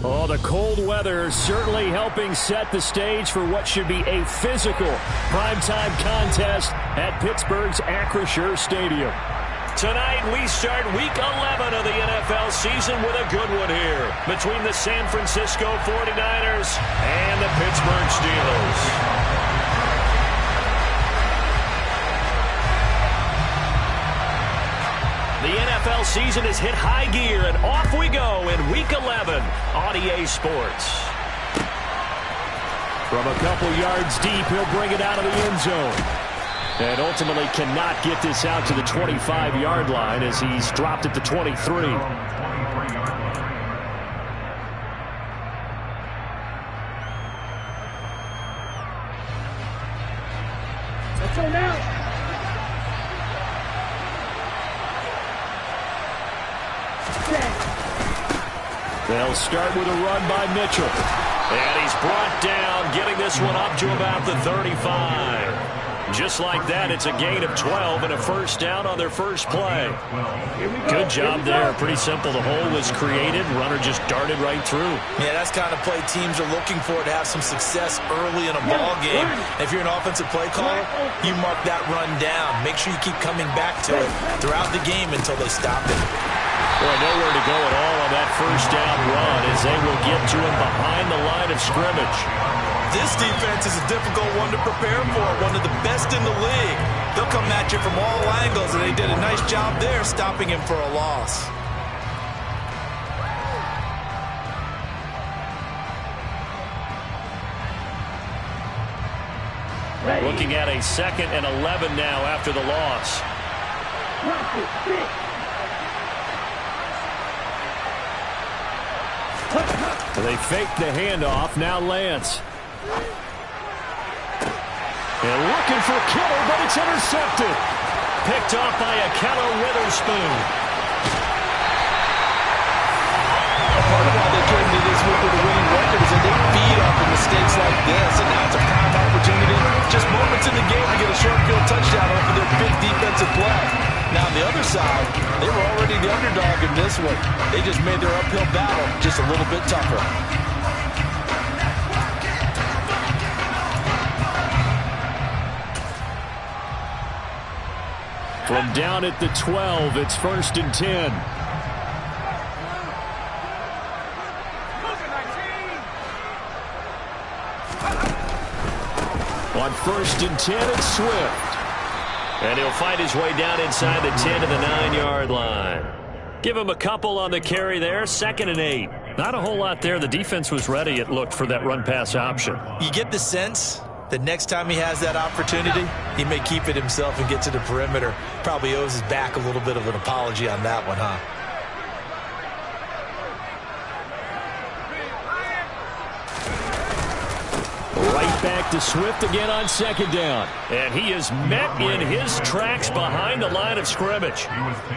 Oh, the cold weather certainly helping set the stage for what should be a physical primetime contest at Pittsburgh's Acrisure Stadium. Tonight, we start Week 11 of the NFL season with a good one here between the San Francisco 49ers and the Pittsburgh Steelers. The NFL season has hit high gear, and off we go in Week 11 on EA Sports. From a couple yards deep, he'll bring it out of the end zone. And ultimately cannot get this out to the 25-yard line as he's dropped at the 23. Let's go now. They'll start with a run by Mitchell. And he's brought down, getting this one up to about the 35. Just like that, it's a gain of 12 and a first down on their first play. Good job there. Pretty simple. The hole was created. Runner just darted right through. Yeah, that's kind of play teams are looking for to have some success early in a ball game. If you're an offensive play caller, you mark that run down. Make sure you keep coming back to it throughout the game until they stop it. Well, nowhere to go at all on that first down run as they will get to him behind the line of scrimmage. This defense is a difficult one to prepare for, one of the best in the league. They'll come at you from all angles, and they did a nice job there stopping him for a loss. Looking at a 2nd and 11 now after the loss. They fake the handoff. Now Lance. And looking for Kittle, but it's intercepted. Picked off by Akello Witherspoon. Part of why they came to this week with a winning record is that they feed off of mistakes like this, and now it's a prime opportunity. Just moments in the game to get a short field touchdown off of their big defensive play. Now on the other side, they were already the underdog in this one. They just made their uphill battle just a little bit tougher. From down at the 12, it's 1st and 10. On 1st and 10, it's Swift. And he'll find his way down inside the 10 to the 9-yard line. Give him a couple on the carry there. 2nd and 8. Not a whole lot there. The defense was ready, it looked, for that run-pass option. You get the sense that next time he has that opportunity, he may keep it himself and get to the perimeter. Probably owes his back a little bit of an apology on that one, huh? Right back to Swift again on 2nd down. And he is met in his tracks behind the line of scrimmage.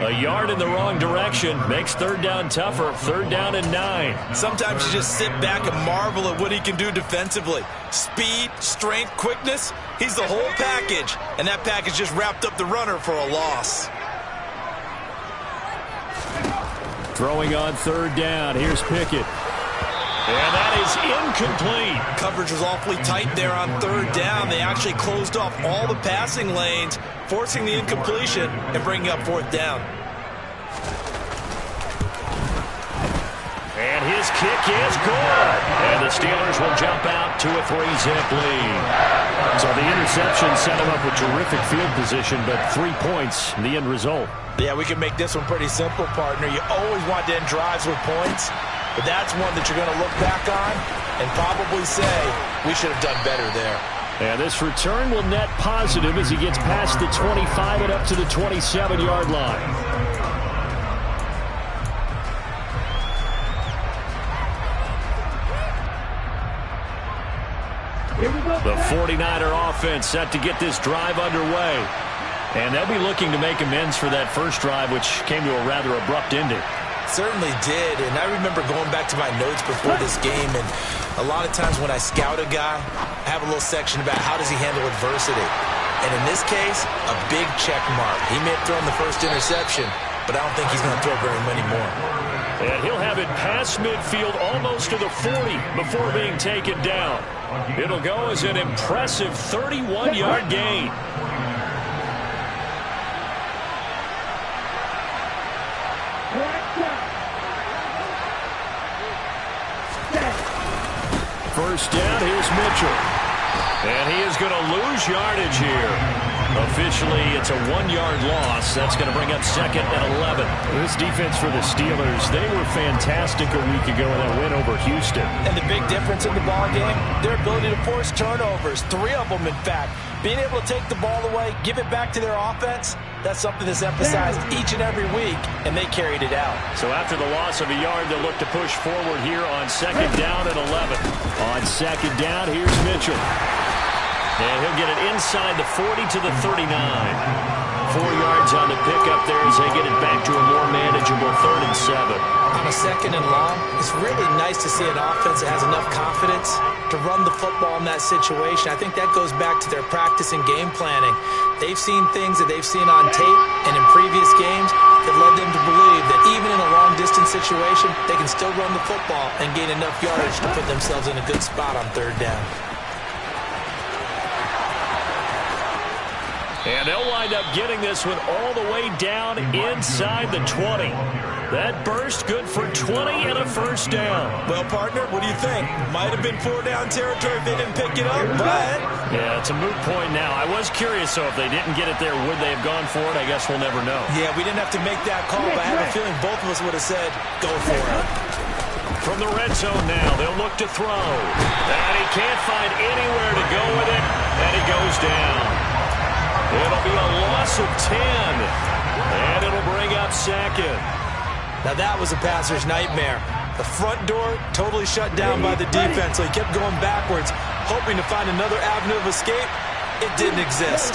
A yard in the wrong direction makes 3rd down tougher. 3rd down and 9. Sometimes you just sit back and marvel at what he can do defensively. Speed, strength, quickness. He's the whole package. And that package just wrapped up the runner for a loss. Throwing on 3rd down. Here's Pickett. And that is incomplete. Coverage was awfully tight there on 3rd down. They actually closed off all the passing lanes, forcing the incompletion and bringing up 4th down. And his kick is good. And the Steelers will jump out to a 3-zip lead. So the interception set him up with terrific field position, but 3 points in the end result. Yeah, we can make this one pretty simple, partner. You always want to end drives with points. But that's one that you're going to look back on and probably say, we should have done better there. And this return will net positive as he gets past the 25 and up to the 27-yard line. The 49er offense set to get this drive underway. And they'll be looking to make amends for that first drive, which came to a rather abrupt ending. Certainly did, and I remember going back to my notes before this game, and a lot of times when I scout a guy, I have a little section about how does he handle adversity. And in this case, a big check mark. He may have thrown the first interception, but I don't think he's going to throw very many more. And he'll have it past midfield almost to the 40 before being taken down. It'll go as an impressive 31-yard gain. First down, here's Mitchell. And he is going to lose yardage here. Officially, it's a 1-yard loss. That's going to bring up 2nd and 11. This defense for the Steelers, they were fantastic a week ago in that win over Houston. And the big difference in the ball game, their ability to force turnovers, 3 of them, in fact. Being able to take the ball away, give it back to their offense, that's something that's emphasized each and every week, and they carried it out. So after the loss of a yard, they'll look to push forward here on 2nd down and 11. On 2nd down, here's Mitchell. And he'll get it inside the 40 to the 39. 4 yards on the pickup there as they get it back to a more manageable 3rd and 7. On a 2nd and long, it's really nice to see an offense that has enough confidence to run the football in that situation. I think that goes back to their practice and game planning. They've seen things that they've seen on tape and in previous games that led them to believe that even in a long-distance situation, they can still run the football and gain enough yardage to put themselves in a good spot on 3rd down. And they'll wind up getting this one all the way down inside the 20. That burst good for 20 and a first down. Well, partner, what do you think? Might have been 4-down territory if they didn't pick it up, but... Yeah, it's a moot point now. I was curious, so if they didn't get it there, would they have gone for it? I guess we'll never know. Yeah, we didn't have to make that call, but I have a feeling both of us would have said, go for it. From the red zone now, they'll look to throw. And he can't find anywhere to go with it, and he goes down. It'll be a loss of 10, and it'll bring up 2nd. Now that was a passer's nightmare. The front door totally shut down by the defense, so he kept going backwards, hoping to find another avenue of escape. It didn't exist.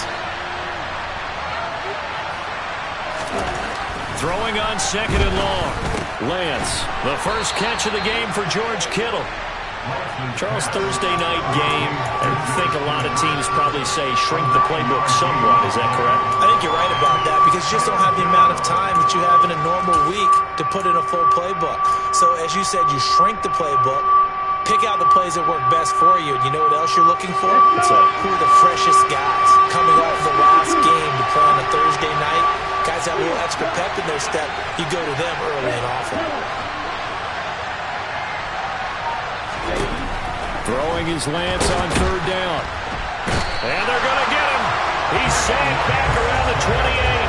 Throwing on 2nd and long. Lance, the first catch of the game for George Kittle. Charles, Thursday night game, I think a lot of teams probably say shrink the playbook somewhat. Is that correct? I think you're right about that because you just don't have the amount of time that you have in a normal week to put in a full playbook. So as you said, you shrink the playbook, pick out the plays that work best for you. And you know what else you're looking for? It's who are the freshest guys coming off the last game to play on a Thursday night. Guys have a little extra pep in their step. You go to them early and often. Throwing his Lance on 3rd down. And they're going to get him. He's sacked back around the 28.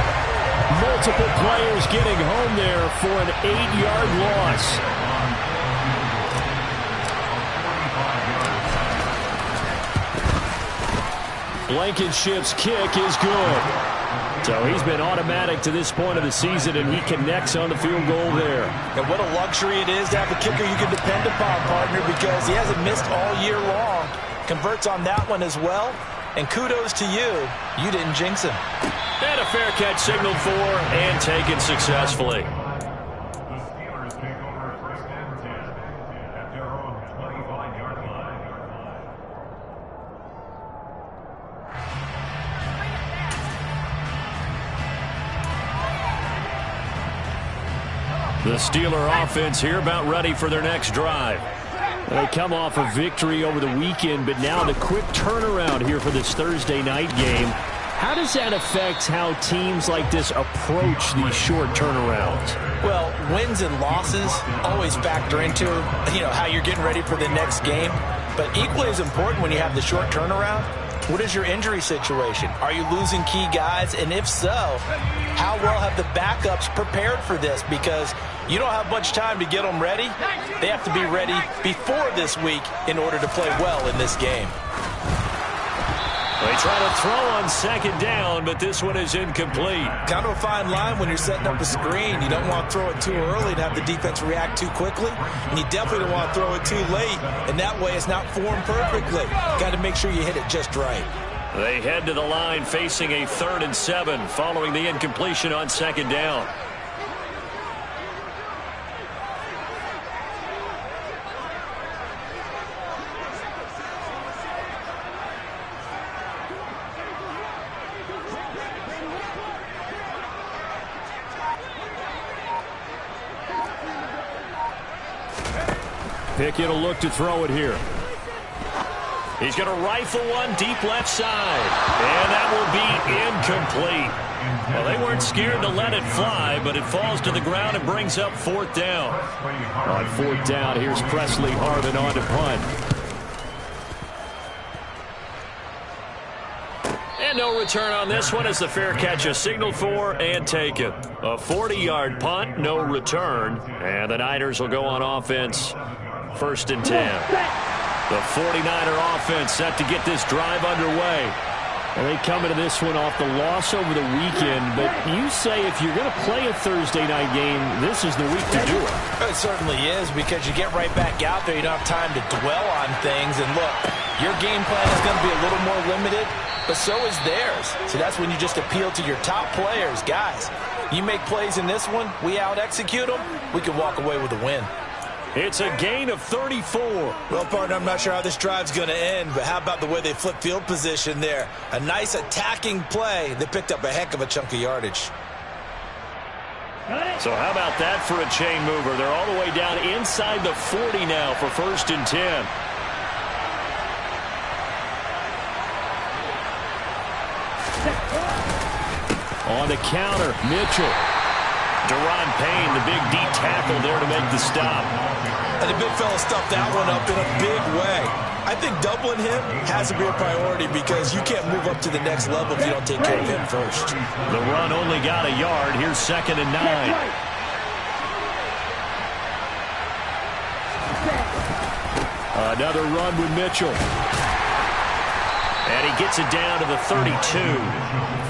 Multiple players getting home there for an 8-yard loss. Blankenship's kick is good. So he's been automatic to this point of the season, and he connects on the field goal there. And what a luxury it is to have a kicker you can depend upon, partner, because he hasn't missed all year long. Converts on that one as well. And kudos to you. You didn't jinx him. And a fair catch signaled for and taken successfully. The Steeler offense here about ready for their next drive. They come off a victory over the weekend, but now the quick turnaround here for this Thursday night game. How does that affect how teams like this approach these short turnarounds? Well, wins and losses always factor into, how you're getting ready for the next game. But equally as important when you have the short turnaround, what is your injury situation? Are you losing key guys? And if so, how well have the backups prepared for this? Because you don't have much time to get them ready. They have to be ready before this week in order to play well in this game. They try to throw on 2nd down, but this one is incomplete. Kind of a fine line when you're setting up a screen. You don't want to throw it too early and have the defense react too quickly. And you definitely don't want to throw it too late. And that way it's not formed perfectly. Got to make sure you hit it just right. They head to the line facing a 3rd and 7 following the incompletion on 2nd down. Pickett will look to throw it here. He's going to rifle one deep left side. And that will be incomplete. Well, they weren't scared to let it fly, but it falls to the ground and brings up 4th down. On 4th down, here's Presley Harvin on to punt. And no return on this one as the fair catch is signaled for and taken. A 40-yard punt, no return. And the Niners will go on offense. 1st and 10. The 49er offense set to get this drive underway. And they come into this one off the loss over the weekend. But you say if you're going to play a Thursday night game, this is the week to do it. It certainly is, because you get right back out there. You don't have time to dwell on things. And look, your game plan is going to be a little more limited, but so is theirs. So that's when you just appeal to your top players. Guys, you make plays in this one, we out-execute them, we can walk away with a win. It's a gain of 34. Well, partner, I'm not sure how this drive's going to end, but how about the way they flip field position there? A nice attacking play. They picked up a heck of a chunk of yardage. So how about that for a chain mover? They're all the way down inside the 40 now for 1st and 10. On the counter, Mitchell. Deron Payne, the big D tackle there to make the stop. And the big fella stuffed that one up in a big way. I think doubling him has to be a priority because you can't move up to the next level if you don't take care of him first. The run only got a yard. Here's 2nd and 9. Another run with Mitchell. And he gets it down to the 32.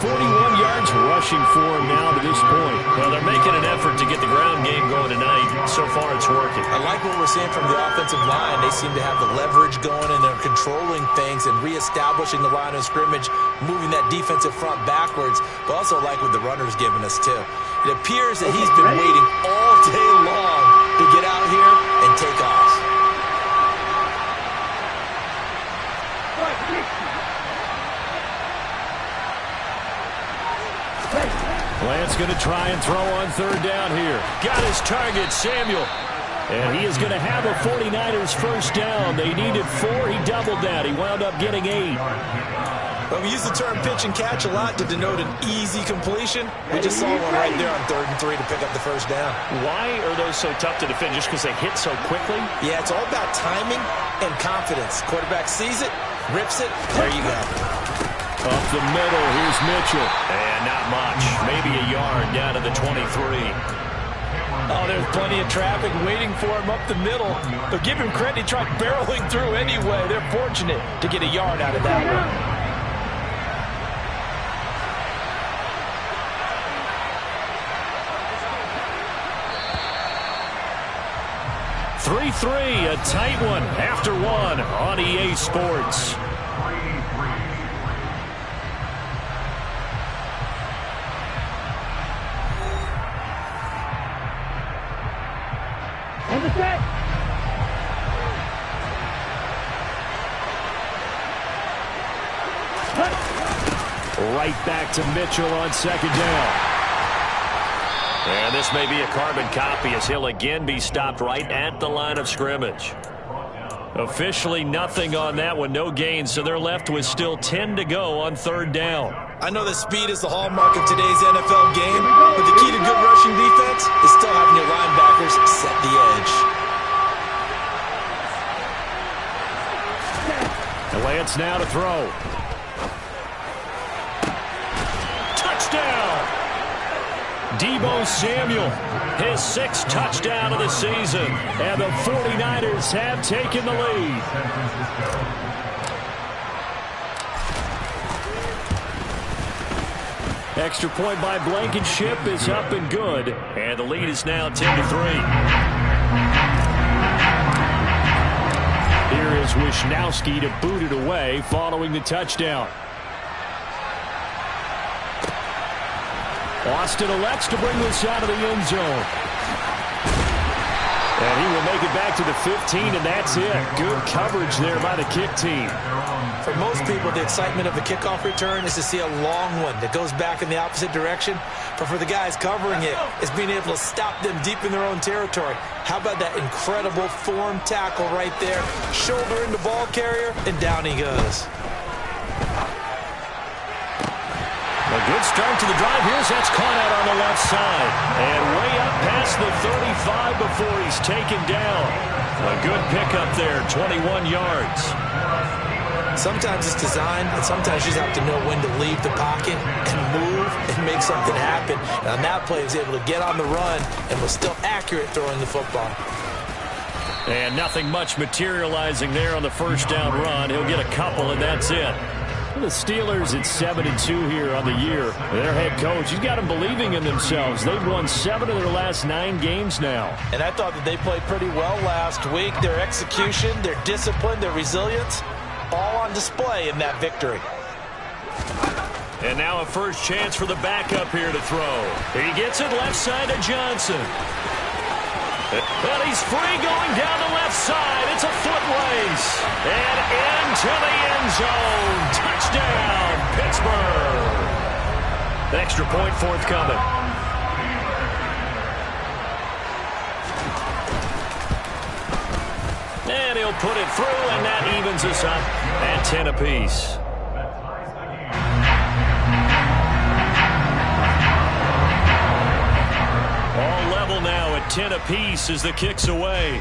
41 yards rushing for him now to this point. Well, they're making an effort to get the ground game going tonight. So far, it's working. I like what we're seeing from the offensive line. They seem to have the leverage going, and they're controlling things and reestablishing the line of scrimmage, moving that defensive front backwards, but also like what the runner's giving us, too. It appears that he's been waiting all day long to get out here and take off. Lance going to try and throw on 3rd down here. Got his target, Samuel. And he is going to have a 49ers 1st down. They needed 4. He doubled that. He wound up getting 8. Well, we use the term pitch and catch a lot to denote an easy completion. We just saw one right there on 3rd and 3 to pick up the 1st down. Why are those so tough to defend? Just because they hit so quickly? Yeah, it's all about timing and confidence. Quarterback sees it, rips it, there you go. Up the middle, here's Mitchell. And not much. Maybe a yard down to the 23. Oh, there's plenty of traffic waiting for him up the middle. But give him credit, he tried barreling through anyway. They're fortunate to get a yard out of that one. 3-3, a tight one after one on EA Sports. Right back to Mitchell on 2nd down. And this may be a carbon copy as he'll again be stopped right at the line of scrimmage. Officially nothing on that one, no gain, so they're left with still 10 to go on 3rd down. I know that speed is the hallmark of today's NFL game, but the key to good rushing defense is still having your linebackers set the edge. And Lance now to throw. Touchdown! Deebo Samuel, his 6th touchdown of the season, and the 49ers have taken the lead. Extra point by Blankenship is up and good, and the lead is now 10-3. Here is Wisnowski to boot it away following the touchdown. Austin elects to bring this out of the end zone. And he will make it back to the 15, and that's it. Good coverage there by the kick team. For most people, the excitement of a kickoff return is to see a long one that goes back in the opposite direction. But for the guys covering it, it's being able to stop them deep in their own territory. How about that incredible form tackle right there? Shoulder into ball carrier, and down he goes. A good start to the drive. Here's that's caught out on the left side. And way up past the 35 before he's taken down. A good pickup there, 21 yards. Sometimes it's designed, and sometimes you just have to know when to leave the pocket and move and make something happen. And on that play, he was able to get on the run and was still accurate throwing the football. And nothing much materializing there on the first down run. He'll get a couple, and that's it. The Steelers at 7-2 here on the year. Their head coach, he's got them believing in themselves. They've won 7 of their last 9 games now. And I thought that they played pretty well last week. Their execution, their discipline, their resilience, all on display in that victory. And now a first chance for the backup here to throw. He gets it left side to Johnson. And he's free going down the left side. It's a foot race. And into the end zone. Touchdown, Pittsburgh. Extra point forthcoming. And he'll put it through, and that evens us up at 10 apiece. All level now at 10 apiece as the kick's away.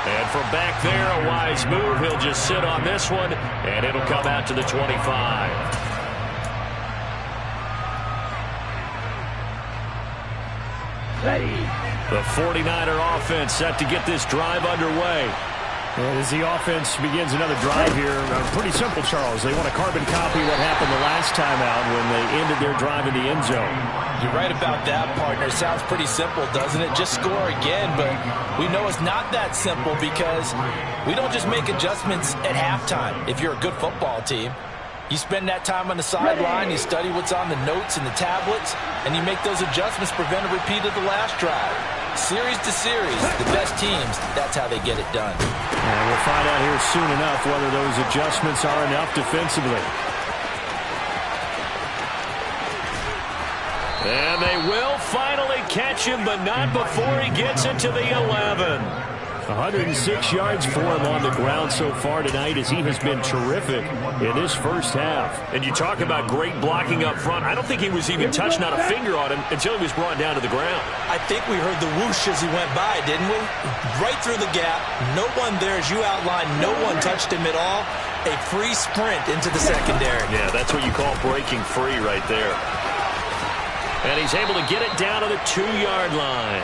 And from back there, a wise move. He'll just sit on this one, and it'll come out to the 25. Ready. The 49er offense set to get this drive underway. And as the offense begins another drive here, pretty simple, Charles. They want to carbon copy what happened the last time out when they ended their drive in the end zone. You're right about that, partner. It sounds pretty simple, doesn't it? Just score again, but we know it's not that simple because we don't just make adjustments at halftime. If you're a good football team, you spend that time on the sideline, you study what's on the notes and the tablets, and you make those adjustments, prevent a repeat of the last drive. Series to series, the best teams, that's how they get it done. And we'll find out here soon enough whether those adjustments are enough defensively. And they will finally catch him, but not before he gets it to the 11. 106 yards for him on the ground so far tonight as he has been terrific in this first half. And you talk about great blocking up front. I don't think he was even touched, not a finger on him, until he was brought down to the ground. I think we heard the whoosh as he went by, didn't we? Right through the gap. No one there, as you outlined, no one touched him at all. A free sprint into the secondary. Yeah, that's what you call breaking free right there. And he's able to get it down to the 2-yard line.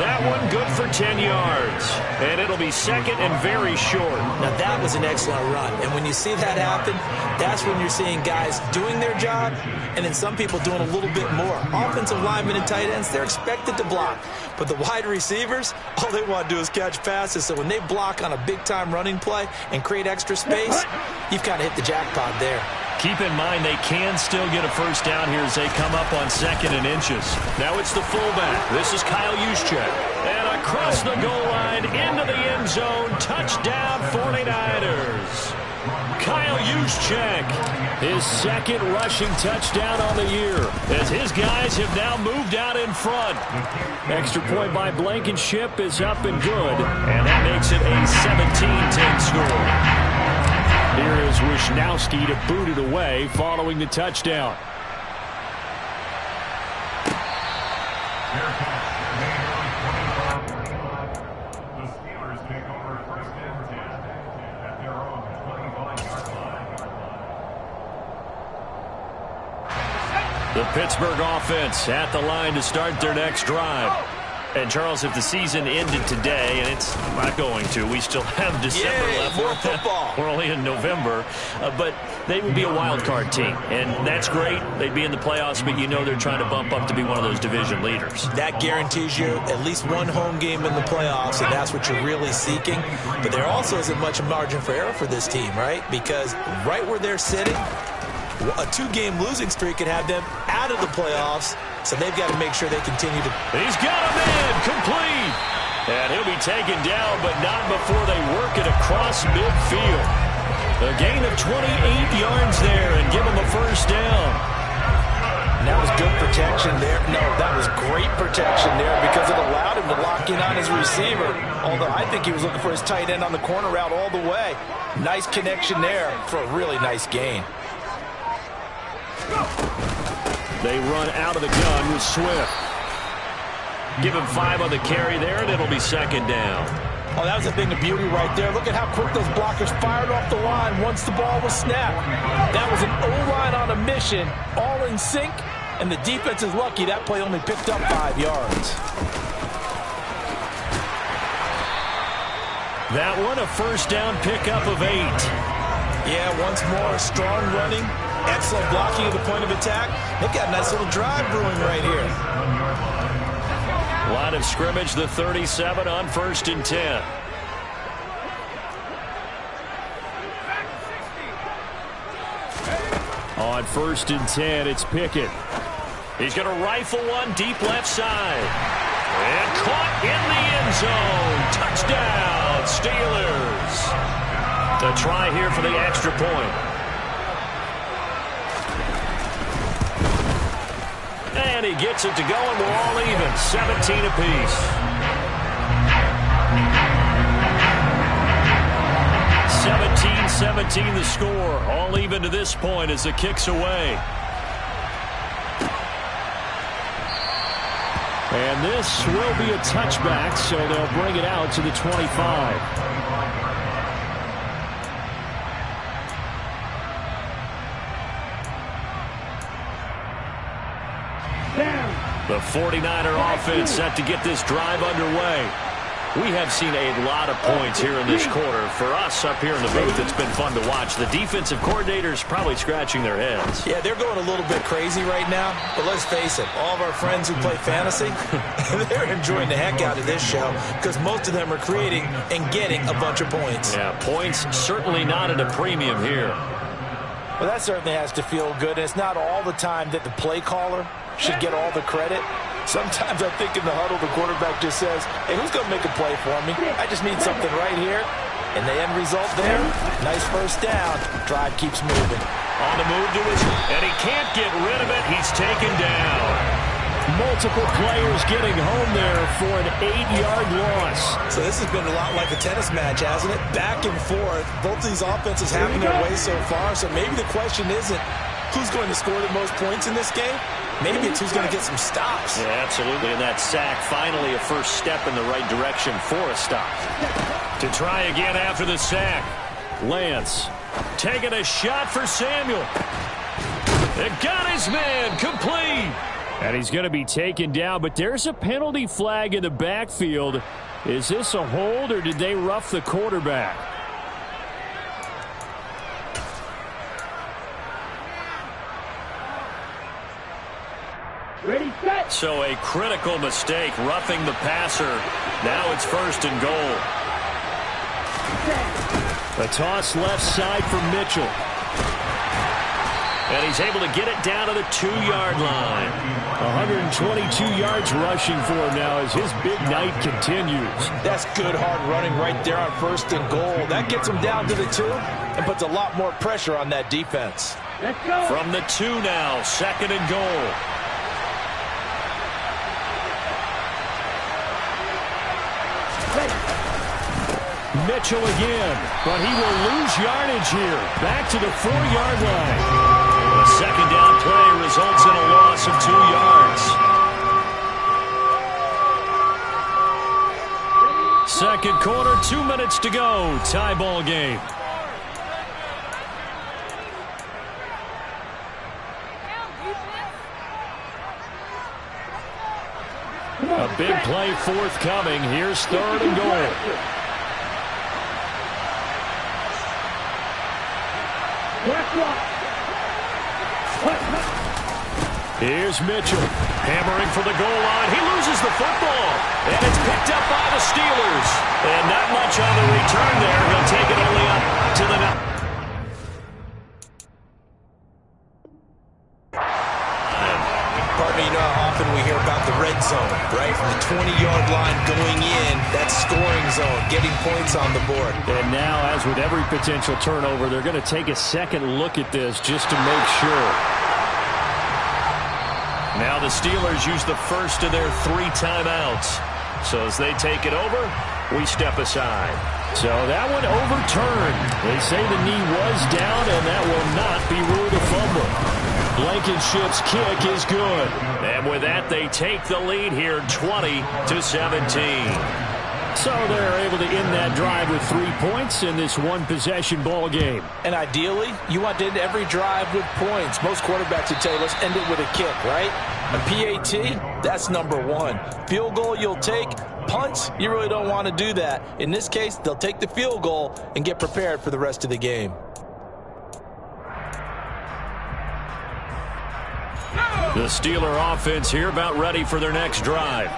That one good for 10 yards. And it'll be second and very short. Now that was an excellent run. And when you see that happen, that's when you're seeing guys doing their job and then some people doing a little bit more. Offensive linemen and tight ends, they're expected to block. But the wide receivers, all they want to do is catch passes. So when they block on a big-time running play and create extra space, you've kind of hit the jackpot there. Keep in mind they can still get a first down here as they come up on 2nd and inches. Now it's the fullback. This is Kyle Juszczyk. And across the goal line into the end zone. Touchdown 49ers. Kyle Juszczyk, his 2nd rushing touchdown on the year as his guys have now moved out in front. Extra point by Blankenship is up and good. And that makes it a 17-10 score. Here is Wisnowski to boot it away following the touchdown. The Steelers take over 1st and 10 at their own 25-yard line. The Pittsburgh offense at the line to start their next drive. And, Charles, if the season ended today, and it's not going to, we still have December left. More football. We're only in November. But they would be a wild card team. And that's great. They'd be in the playoffs, but you know they're trying to bump up to be one of those division leaders. That guarantees you at least one home game in the playoffs, and that's what you're really seeking. But there also isn't much margin for error for this team, right? Because right where they're sitting, A 2-game losing streak could have them out of the playoffs, so they've got to make sure they continue to. He's got him in, complete. And he'll be taken down, but not before they work it across midfield. A gain of 28 yards there and give him a first down. And that was good protection there. No, that was great protection there because it allowed him to lock in on his receiver. Although I think he was looking for his tight end on the corner route all the way. Nice connection there for a really nice gain. They run out of the gun with Swift. Give him 5 on the carry there, and it'll be second down. Oh, that was a thing of beauty right there. Look at how quick those blockers fired off the line once the ball was snapped. That was an O-line on a mission, all in sync, and the defense is lucky that play only picked up 5 yards. That one, a first down pickup of 8. Yeah, once more, strong running, excellent blocking at the point of attack. Look at a nice little drive brewing right here. Line of scrimmage, the 37 on 1st and 10. On 1st and 10, it's Pickett. He's going to rifle one deep left side. And caught in the end zone. Touchdown, Steelers. The try here for the extra point. And he gets it to go, and we're all even. 17 apiece. 17-17 the score. All even to this point as the kick's away. And this will be a touchback, so they'll bring it out to the 25. The 49er offense set to get this drive underway. We have seen a lot of points here in this quarter. For us up here in the booth, it's been fun to watch. The defensive coordinators probably scratching their heads. Yeah, they're going a little bit crazy right now. But let's face it, all of our friends who play fantasy, they're enjoying the heck out of this show because most of them are creating and getting a bunch of points. Yeah, points certainly not at a premium here. Well, that certainly has to feel good. And it's not all the time that the play caller should get all the credit. Sometimes I think in the huddle, the quarterback just says, hey, who's going to make a play for me? I just need something right here. And the end result there, nice first down. Drive keeps moving. On the move to his, and he can't get rid of it. He's taken down. Multiple players getting home there for an 8-yard loss. So this has been a lot like a tennis match, hasn't it? Back and forth. Both of these offenses having their way so far. So maybe the question isn't who's going to score the most points in this game. Maybe it's who's going to get some stops. Yeah, absolutely. And that sack, finally a first step in the right direction for a stop. To try again after the sack. Lance taking a shot for Samuel. It got his man complete. And he's going to be taken down, but there's a penalty flag in the backfield. Is this a hold, or did they rough the quarterback? Ready, set. So a critical mistake, roughing the passer. Now it's 1st and goal. A toss left side for Mitchell. And he's able to get it down to the 2-yard line. 122 yards rushing for him now as his big night continues. That's good hard running right there on 1st and goal. That gets him down to the 2 and puts a lot more pressure on that defense. Let's go. From the 2 now, 2nd and goal. Mitchell again, but he will lose yardage here. Back to the 4-yard line. A second down play results in a loss of 2 yards. Second quarter, 2 minutes to go. Tie ball game. A big play forthcoming. Here's 3rd and goal. Here's Mitchell, hammering for the goal line. He loses the football, and it's picked up by the Steelers. And not much on the return there. He'll take it only up to the 9. line going in, that scoring zone, getting points on the board. And now, as with every potential turnover, they're going to take a second look at this just to make sure. Now the Steelers use the first of their 3 timeouts. So as they take it over, we step aside. So that one overturned. They say the knee was down, and that will not be ruled a fumble. Blankenship's kick is good. And with that, they take the lead here 20-17. So they're able to end that drive with 3 points in this one-possession ball game. And ideally, you want to end every drive with points. Most quarterbacks would tell you, let's end it with a kick, right? A PAT, that's number 1. Field goal you'll take. Punts, you really don't want to do that. In this case, they'll take the field goal and get prepared for the rest of the game. The Steeler offense here about ready for their next drive.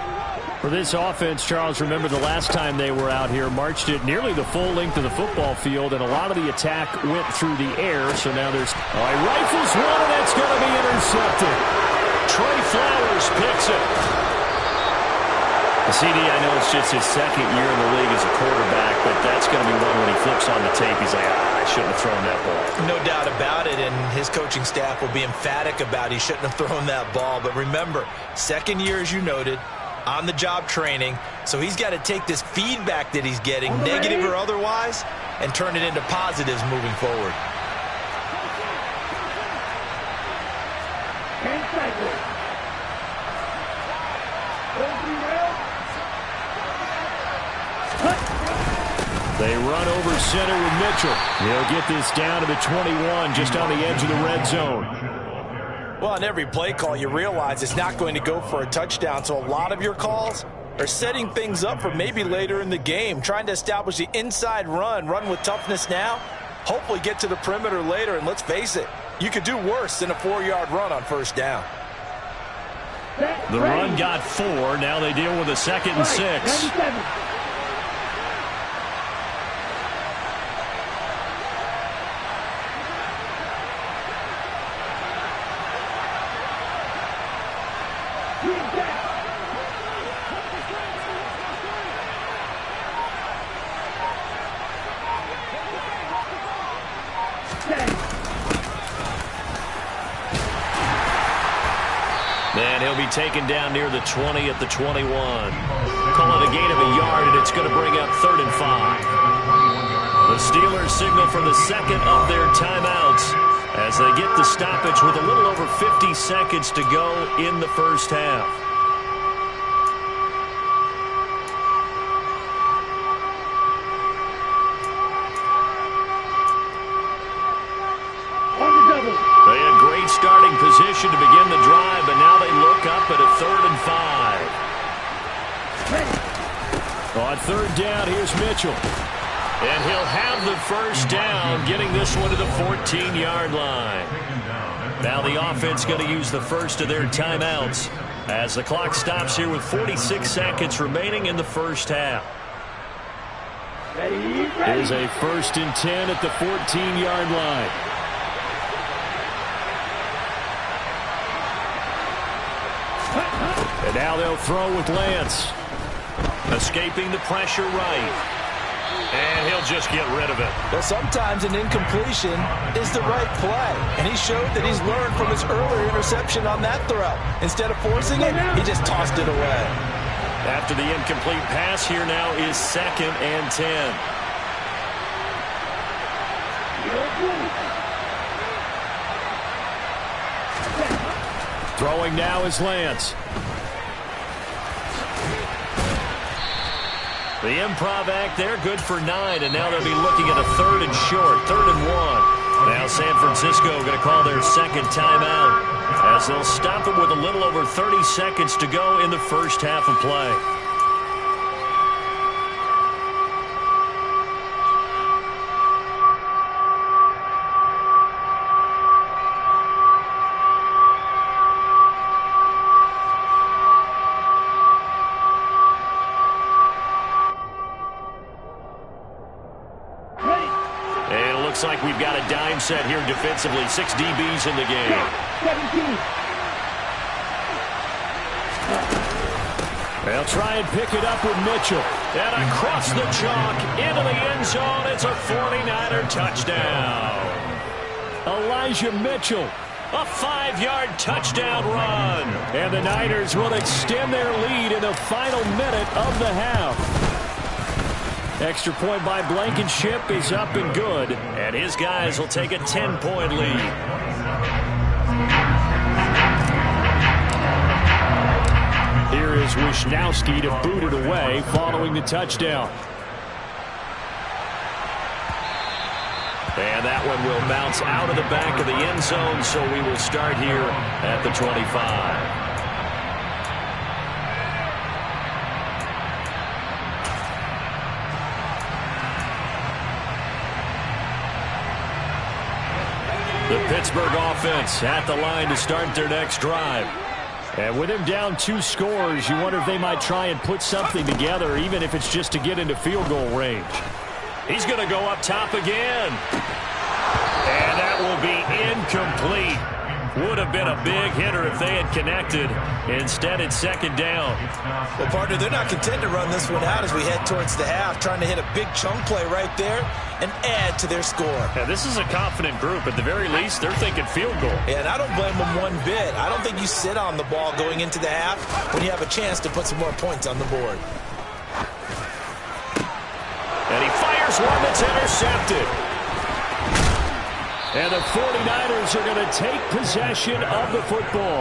For this offense, Charles, remember the last time they were out here, marched it nearly the full length of the football field, and a lot of the attack went through the air. So now there's rifles one, and that's going to be intercepted. Trey Flowers picks it. The CD, I know it's just his second year in the league as a quarterback, but that's going to be one when he flips on the tape. He's like, I shouldn't have thrown that ball. No doubt about it, and his coaching staff will be emphatic about he shouldn't have thrown that ball. But remember, second year, as you noted, on-the-job training, so he's got to take this feedback that he's getting, negative or otherwise, and turn it into positives moving forward. They run over center with Mitchell. He'll get this down to the 21, just on the edge of the red zone. Well, on every play call, you realize it's not going to go for a touchdown, so a lot of your calls are setting things up for maybe later in the game, trying to establish the inside run with toughness now, hopefully get to the perimeter later, and let's face it, you could do worse than a 4-yard run on first down. The run got 4. Now they deal with a 2nd and 6. And he'll be taken down near the 20 at the 21. Call it a gain of a yard, and it's going to bring up 3rd and 5. The Steelers signal for the second of their timeouts as they get the stoppage with a little over 50 seconds to go in the first half. They had great starting position to begin the drive, but now they look up at a 3rd and 5. On 3rd down, here's Mitchell. And he'll have the first down, getting this one to the 14-yard line. Now the offense going to use the first of their timeouts as the clock stops here with 46 seconds remaining in the first half. Here's a 1st and 10 at the 14-yard line. And now they'll throw with Lance. Escaping the pressure right. And he'll just get rid of it. Well, sometimes an incompletion is the right play. And he showed that he's learned from his earlier interception on that throw. Instead of forcing it, he just tossed it away. After the incomplete pass, here now is 2nd and 10. Throwing now is Lance. The improv act there, good for 9, and now they'll be looking at a 3rd and short, 3rd and 1. Now San Francisco going to call their second timeout as they'll stop it with a little over 30 seconds to go in the first half of play. Looks like we've got a dime set here defensively. 6 DBs in the game. They'll try and pick it up with Mitchell. And across the chalk into the end zone. It's a 49er touchdown. Elijah Mitchell, a 5-yard touchdown run. And the Niners will extend their lead in the final minute of the half. Extra point by Blankenship is up and good. And his guys will take a 10-point lead. Here is Wisnowski to boot it away following the touchdown. And that one will bounce out of the back of the end zone, so we will start here at the 25. The Pittsburgh offense at the line to start their next drive. And with him down 2 scores, you wonder if they might try and put something together, even if it's just to get into field goal range. He's going to go up top again. And that will be incomplete. Would have been a big hitter if they had connected. Instead, it's second down. Well, partner, they're not content to run this one out as we head towards the half, trying to hit a big chunk play right there and add to their score. Yeah, this is a confident group. At the very least, they're thinking field goal. And I don't blame them one bit. I don't think you sit on the ball going into the half when you have a chance to put some more points on the board. And he fires one that's intercepted. And the 49ers are going to take possession of the football.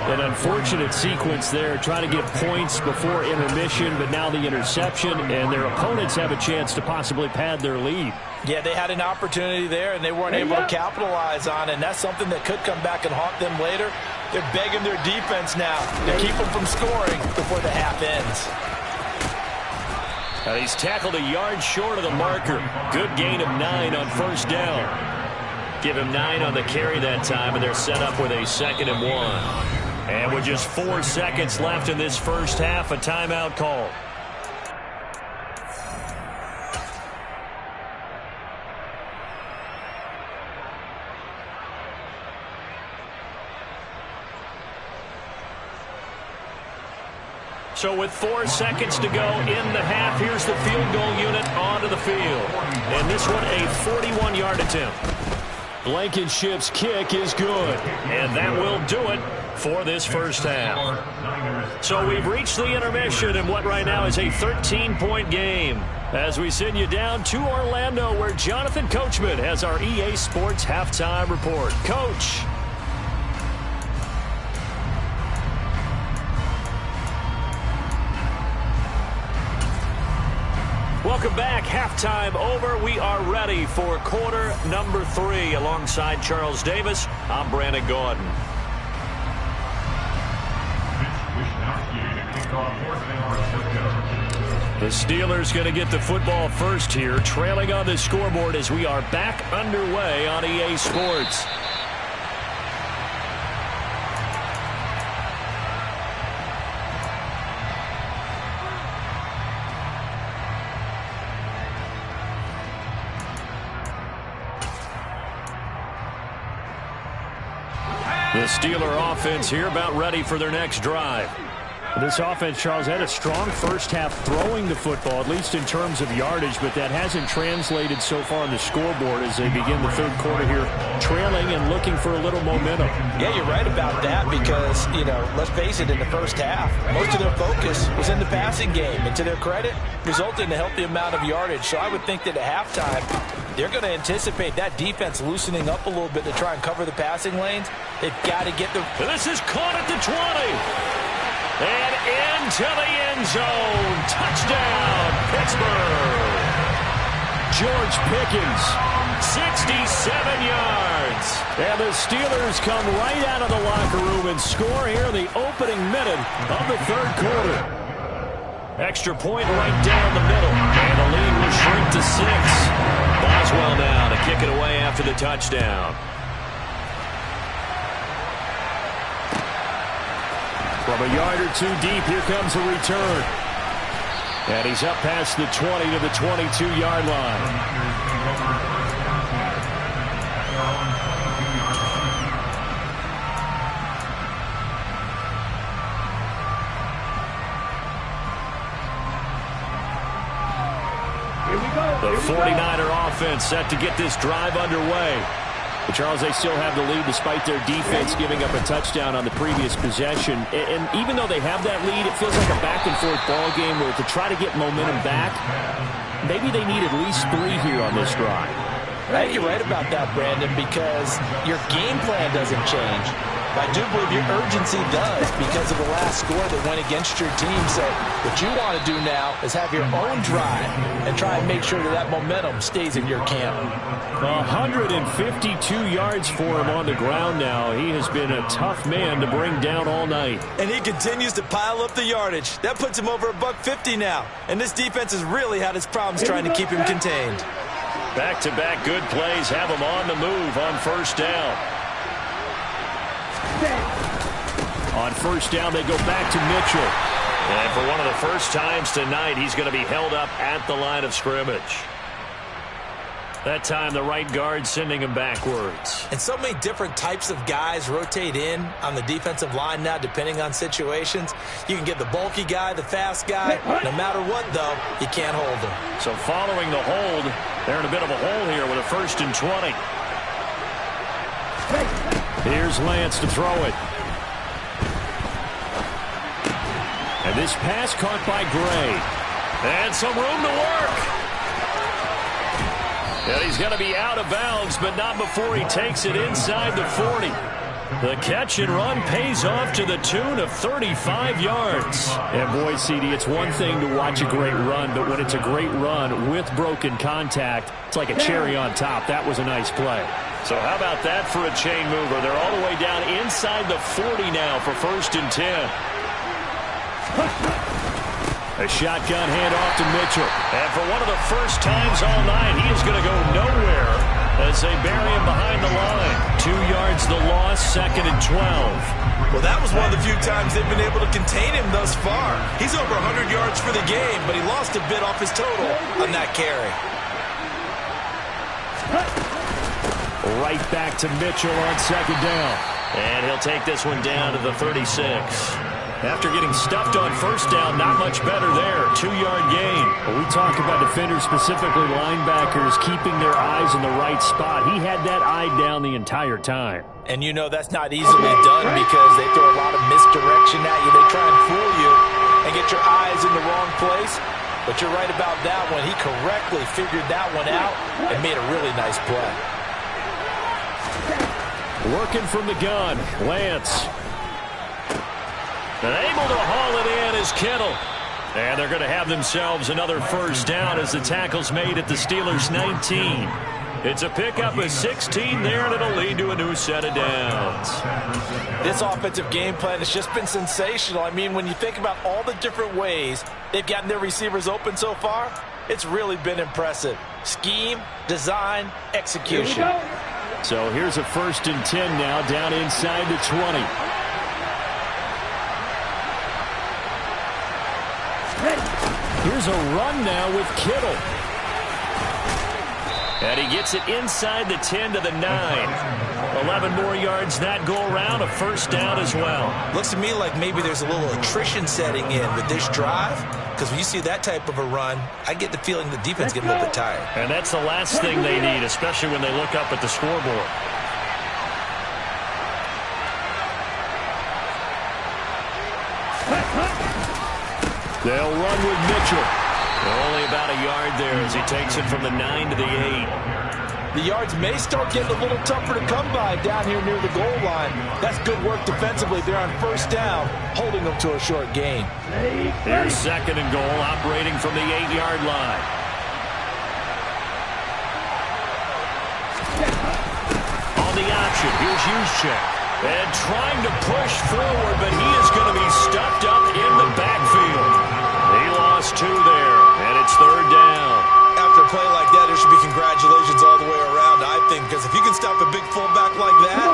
An unfortunate sequence there, trying to get points before intermission, but now the interception, and their opponents have a chance to possibly pad their lead. Yeah, they had an opportunity there, and they weren't able to capitalize on it, and that's something that could come back and haunt them later. They're begging their defense now to keep them from scoring before the half ends. He's tackled a yard short of the marker. Good gain of 9 on first down. Give him 9 on the carry that time, and they're set up with a 2nd and 1. And with just 4 seconds left in this first half, a timeout call. So with 4 seconds to go in the half, here's the field goal unit onto the field. And this one, a 41-yard attempt. Blankenship's kick is good. And that will do it for this first half. So we've reached the intermission in what right now is a 13-point game. As we send you down to Orlando, where Jonathan Coachman has our EA Sports halftime report. Coach. Welcome back. Halftime over. We are ready for quarter number 3. Alongside Charles Davis, I'm Brandon Gordon. The Steelers going to get the football first here, trailing on the scoreboard as we are back underway on EA Sports. The Steeler offense here about ready for their next drive. This offense, Charles, had a strong first half throwing the football, at least in terms of yardage, but that hasn't translated so far on the scoreboard as they begin the third quarter here, trailing and looking for a little momentum. Yeah, you're right about that because, let's face it, in the first half, most of their focus was in the passing game, and to their credit, resulted in a healthy amount of yardage. So I would think that at halftime, they're going to anticipate that defense loosening up a little bit to try and cover the passing lanes. They've got to get the... This is caught at the 20. And into the end zone. Touchdown, Pittsburgh. George Pickens, 67 yards. And the Steelers come right out of the locker room and score here in the opening minute of the third quarter. Extra point right down the middle. And the lead will shrink to 6. Boswell now to kick it away after the touchdown. From a yard or 2 deep, here comes a return. And he's up past the 20 to the 22-yard line. 49er offense set to get this drive underway. But Charles, they still have the lead despite their defense giving up a touchdown on the previous possession. And even though they have that lead, it feels like a back-and-forth ball game where to try to get momentum back, maybe they need at least 3 here on this drive. I think you're right about that, Brandon, because your game plan doesn't change. But I do believe your urgency does because of the last score that went against your team. So what you want to do now is have your own drive and try and make sure that that momentum stays in your camp. 152 yards for him on the ground now. He has been a tough man to bring down all night. And he continues to pile up the yardage. That puts him over $150 now. And this defense has really had its problems trying to keep him contained. Back-to-back good plays have him on the move on first down. On first down, they go back to Mitchell. And for one of the first times tonight, he's going to be held up at the line of scrimmage. That time, the right guard sending him backwards. And so many different types of guys rotate in on the defensive line now, depending on situations. You can get the bulky guy, the fast guy. No matter what, though, you can't hold him. So following the hold, they're in a bit of a hole here with a 1st and 20. Here's Lance to throw it. And this pass caught by Gray. And some room to work. And he's going to be out of bounds, but not before he takes it inside the 40. The catch and run pays off to the tune of 35 yards. And boy, CD, it's one thing to watch a great run, but when it's a great run with broken contact, it's like a cherry on top. That was a nice play. So how about that for a chain mover? They're all the way down inside the 40 now for 1st and 10. A shotgun handoff to Mitchell. And for one of the first times all night, he is going to go nowhere as they bury him behind the line. 2 yards the loss, 2nd and 12. Well, that was one of the few times they've been able to contain him thus far. He's over 100 yards for the game, but he lost a bit off his total on that carry. Right back to Mitchell on 2nd down. And he'll take this one down to the 36. After getting stuffed on first down, not much better there. 2-yard gain. Well, we talk about defenders, specifically linebackers, keeping their eyes in the right spot. He had that eye down the entire time. And you know that's not easily done because they throw a lot of misdirection at you. They try and fool you and get your eyes in the wrong place. But you're right about that one. He correctly figured that one out and made a really nice play. Working from the gun, Lance. And able to haul it in is Kittle. And they're going to have themselves another first down as the tackle's made at the Steelers' 19. It's a pickup of 16 there, and it'll lead to a new set of downs. This offensive game plan has just been sensational. I mean, when you think about all the different ways they've gotten their receivers open so far, it's really been impressive. Scheme, design, execution. So here's a 1st and 10 now, down inside the 20. Here's a run now with Kittle. And he gets it inside the 10 to the 9. 11 more yards that go around, a first down as well. Looks to me like maybe there's a little attrition setting in with this drive. Because when you see that type of a run, I get the feeling the defense getting a little bit tired. And that's the last thing they need, especially when they look up at the scoreboard. They'll run with Mitchell. Only about a yard there as he takes it from the 9 to the 8. The yards may start getting a little tougher to come by down here near the goal line. That's good work defensively. They're on first down, holding them to a short gain. Here's 2nd and goal, operating from the 8-yard line. On the option, here's Juszczyk. And trying to push forward, but he is going to be stuffed up in the backfield. He lost 2 there, and it's 3rd down. After a play like that, there should be congratulations all the way around, I think, because if you can stop a big fullback like that,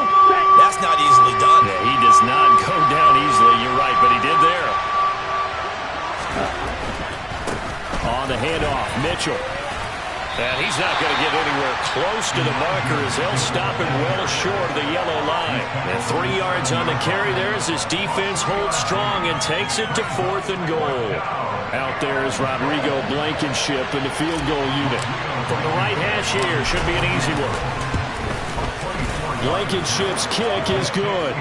that's not easily done. Yeah, he does not go down easily, you're right, but he did there. On the handoff, Mitchell. And he's not going to get anywhere close to the marker as they'll stop him well short of the yellow line. And 3 yards on the carry there as his defense holds strong and takes it to 4th and goal. Out there is Rodrigo Blankenship in the field goal unit. From the right hash here, should be an easy one. Blankenship's kick is good.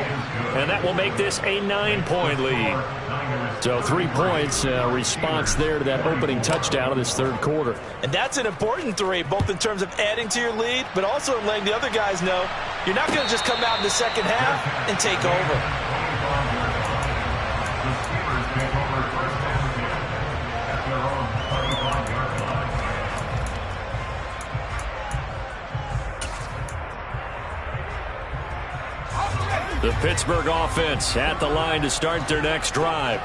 And that will make this a 9-point lead. So 3 points, response there to that opening touchdown in this third quarter. And that's an important 3, both in terms of adding to your lead, but also in letting the other guys know you're not going to just come out in the second half and take over. The Pittsburgh offense at the line to start their next drive.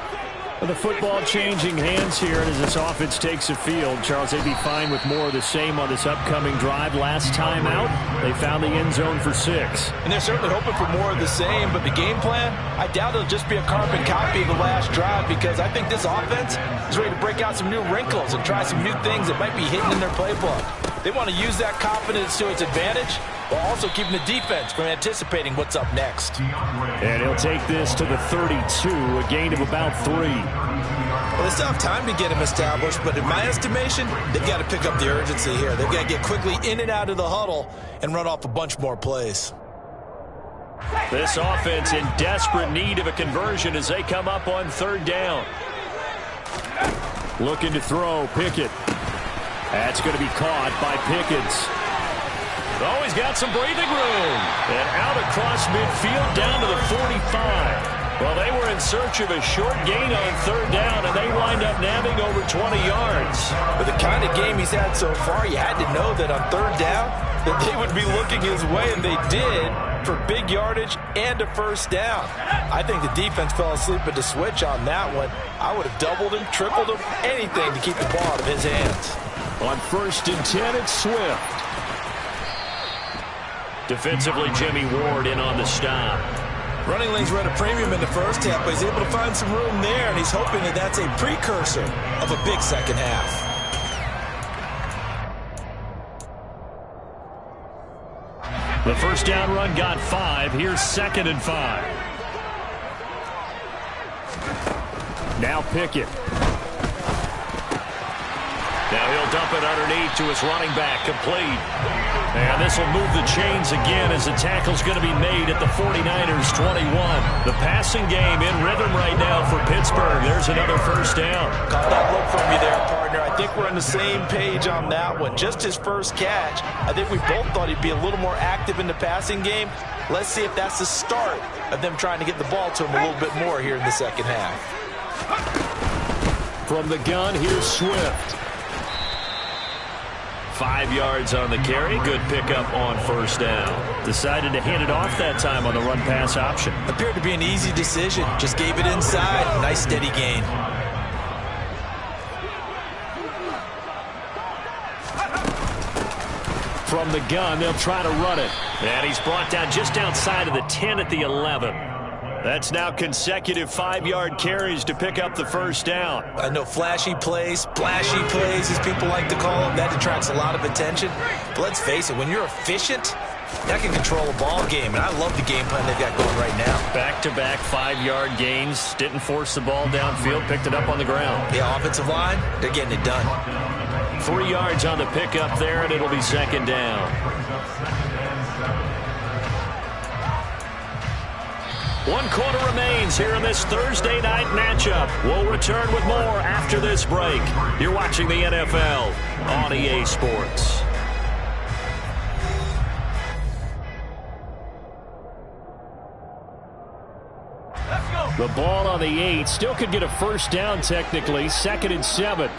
The football changing hands here as this offense takes the field. Charles, they'd be fine with more of the same on this upcoming drive. Last time out, they found the end zone for 6. And they're certainly hoping for more of the same, but the game plan, I doubt it'll just be a carbon copy of the last drive, because I think this offense is ready to break out some new wrinkles and try some new things that might be hidden in their playbook. They want to use that confidence to its advantage, while also keeping the defense from anticipating what's up next. And he'll take this to the 32, a gain of about 3. Well, they still have time to get him established, but in my estimation, they've got to pick up the urgency here. They've got to get quickly in and out of the huddle and run off a bunch more plays. This offense in desperate need of a conversion as they come up on 3rd down. Looking to throw, Pickett. That's going to be caught by Pickens. Oh, he's got some breathing room. And out across midfield down to the 45. Well, they were in search of a short gain on 3rd down, and they wind up nabbing over 20 yards. With the kind of game he's had so far, you had to know that on 3rd down that they would be looking his way, and they did, for big yardage and a 1st down. I think the defense fell asleep at the switch on that one. I would have doubled him, tripled him, anything to keep the ball out of his hands. On 1st and 10, it's Swift. Defensively, Jimmy Ward in on the stop. Running lanes were at a premium in the first half, but he's able to find some room there, and he's hoping that that's a precursor of a big second half. The 1st down run got 5. Here's 2nd and 5. Now Pickett. Now he'll dump it underneath to his running back, complete. And this will move the chains again as the tackle's going to be made at the 49ers 21. The passing game in rhythm right now for Pittsburgh. There's another 1st down. Caught that look from you there, partner. I think we're on the same page on that one. Just his first catch. I think we both thought he'd be a little more active in the passing game. Let's see if that's the start of them trying to get the ball to him a little bit more here in the second half. From the gun, here's Swift. 5 yards on the carry. Good pickup on 1st down. Decided to hand it off that time on the run-pass option. Appeared to be an easy decision. Just gave it inside. Nice steady gain. From the gun, they'll try to run it. And he's brought down just outside of the 10 at the 11. That's now consecutive 5-yard carries to pick up the 1st down. I know flashy plays, splashy plays, as people like to call them, that attracts a lot of attention. But let's face it, when you're efficient, that can control a ball game. And I love the game plan they've got going right now. Back-to-back 5-yard gains. Didn't force the ball downfield. Picked it up on the ground. The offensive line, they're getting it done. 3 yards on the pickup there, and it'll be 2nd down. 1 quarter remains here in this Thursday night matchup. We'll return with more after this break. You're watching the NFL on EA Sports. The ball on the 8. Still could get a 1st down technically. 2nd and 7.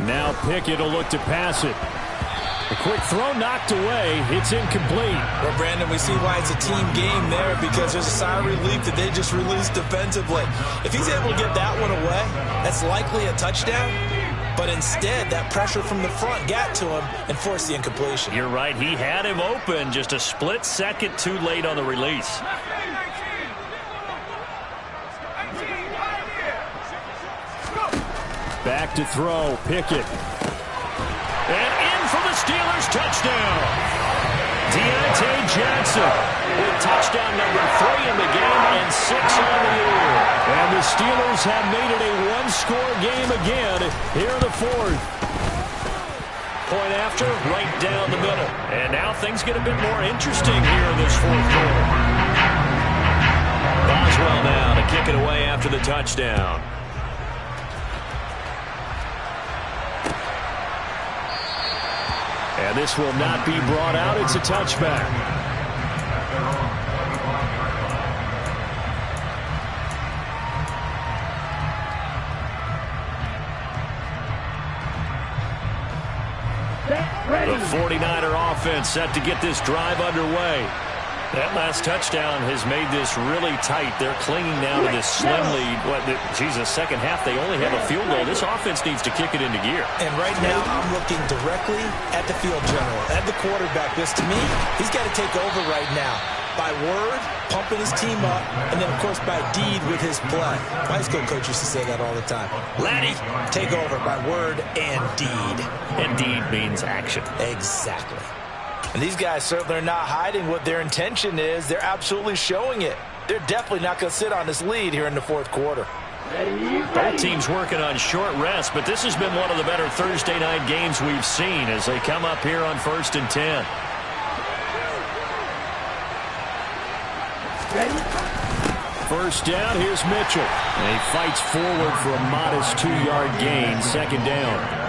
Now Pickett will look to pass it. A quick throw knocked away. It's incomplete. Well, Brandon, we see why it's a team game there, because there's a sigh of relief that they just released defensively. If he's able to get that one away, that's likely a touchdown. But instead, that pressure from the front got to him and forced the incompletion. You're right. He had him open. Just a split second too late on the release. Back to throw. Pickett. And in for the Steelers touchdown. Deontay Johnson with touchdown number 3 in the game and 6 on the year. And the Steelers have made it a one-score game again here in the fourth. Point after, right down the middle. And now things get a bit more interesting here in this fourth quarter. Boswell now to kick it away after the touchdown. And this will not be brought out. It's a touchback. The 49er offense set to get this drive underway. That last touchdown has made this really tight. They're clinging now to this slim lead. Second half, they only have a field goal. This offense needs to kick it into gear. And right now, I'm looking directly at the field general, at the quarterback. Because to me, he's got to take over right now. By word, pumping his team up, and then, of course, by deed with his play. My high school coach used to say that all the time. Laddie, take over by word and deed. And deed means action. Exactly. And these guys certainly are not hiding what their intention is. They're absolutely showing it. They're definitely not going to sit on this lead here in the fourth quarter. Both teams working on short rest, but this has been one of the better Thursday night games we've seen as they come up here on 1st and 10. First down, here's Mitchell. And he fights forward for a modest 2-yard gain, second down.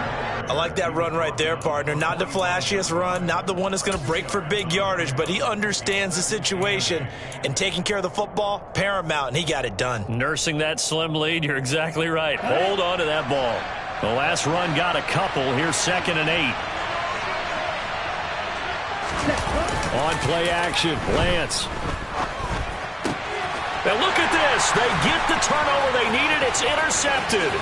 I like that run right there, partner. Not the flashiest run, not the one that's going to break for big yardage, but he understands the situation, and taking care of the football, paramount, and he got it done. Nursing that slim lead, you're exactly right. Hold on to that ball. The last run got a couple. Here's 2nd and 8. On play action, Lance. And look at this. They get the turnover they needed. It's intercepted.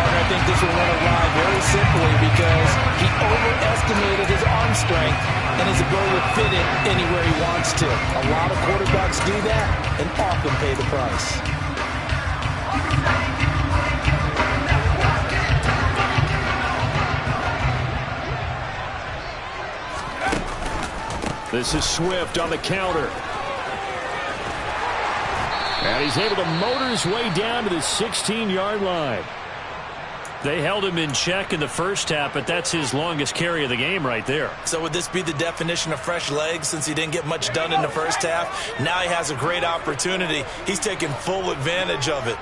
I think this will win a ride very simply because he overestimated his arm strength and his ability to fit it anywhere he wants to. A lot of quarterbacks do that and often pay the price. This is Swift on the counter. And he's able to motor his way down to the 16-yard line. They held him in check in the first half, but that's his longest carry of the game right there. So would this be the definition of fresh legs since he didn't get much done in the first half? Now he has a great opportunity. He's taking full advantage of it.